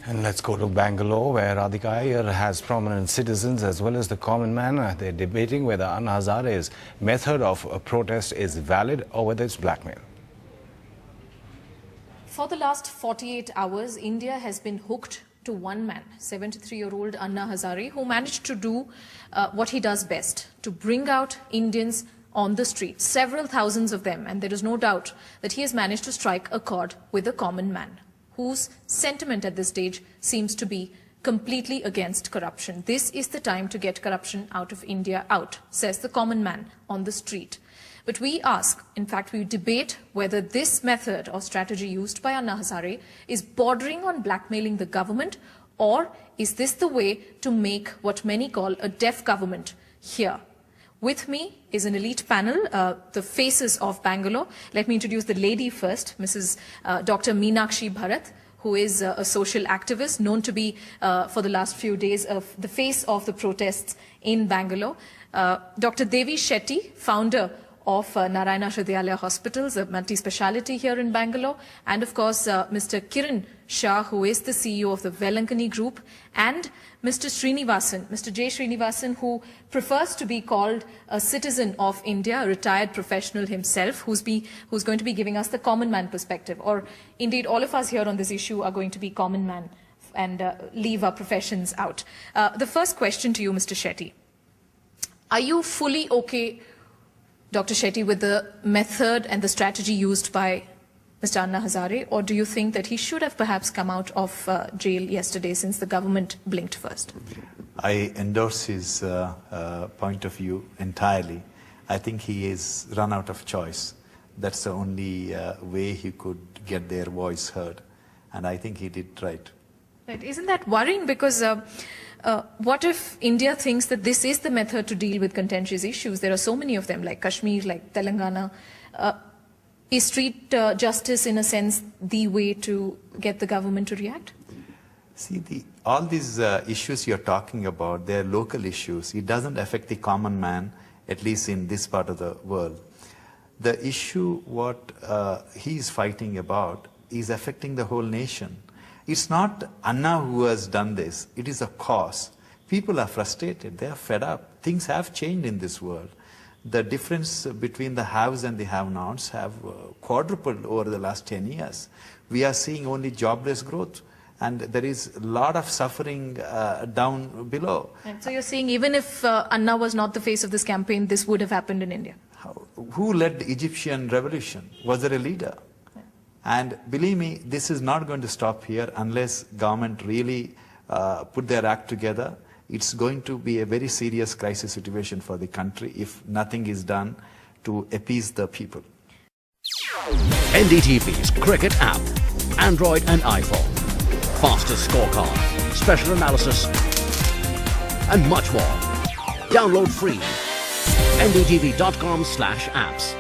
And let's go to Bangalore, where Radhika Iyer has prominent citizens as well as the common man. They're debating whether Anna Hazare's method of protest is valid or whether it's blackmail. For the last 48 hours, India has been hooked to one man, 73-year-old Anna Hazare, who managed to do what he does best, to bring out Indians on the streets, several thousands of them, and there is no doubt that he has managed to strike a chord with a common man, whose sentiment at this stage seems to be completely against corruption. This is the time to get corruption out of India out, says the common man on the street. But we ask, in fact, we debate whether this method or strategy used by Anna Hazare is bordering on blackmailing the government, or is this the way to make what many call a deaf government here? With me is an elite panel, the faces of Bangalore. Let me introduce the lady first, Mrs. Dr. Meenakshi Bharat, who is a social activist known to be, for the last few days, the face of the protests in Bangalore. Dr. Devi Shetty, founder of Narayana Hridayalaya Hospitals, a multi-speciality here in Bangalore, and of course Mr. Kiran Shah, who is the CEO of the Velankani Group, and Mr. Srinivasan, Mr. J. Srinivasan, who prefers to be called a citizen of India, a retired professional himself, who's going to be giving us the common man perspective. Or indeed, all of us here on this issue are going to be common man and leave our professions out. The first question to you, Mr. Shetty. Are you fully okay, Dr. Shetty, with the method and the strategy used by Mr. Anna Hazare, or do you think that he should have perhaps come out of jail yesterday since the government blinked first? I endorse his point of view entirely. I think he is run out of choice. That's the only way he could get their voice heard, and I think he did right. Right. Isn't that worrying? Because what if India thinks that this is the method to deal with contentious issues? There are so many of them, like Kashmir, like Telangana. Is street justice, in a sense, the way to get the government to react? See, all these issues you're talking about, they're local issues. It doesn't affect the common man, at least in this part of the world. The issue, what he's fighting about, is affecting the whole nation. It's not Anna who has done this. It is a cause. People are frustrated. They are fed up. Things have changed in this world. The difference between the haves and the have-nots have quadrupled over the last 10 years. We are seeing only jobless growth, and there is a lot of suffering down below. And so you're saying even if Anna was not the face of this campaign, this would have happened in India? Who led the Egyptian revolution? Was there a leader? And believe me, this is not going to stop here unless government really put their act together. It's going to be a very serious crisis situation for the country if nothing is done to appease the people. NDTV's cricket app, Android and iPhone, fastest scorecard, special analysis, and much more. Download free. NDTV.com/apps.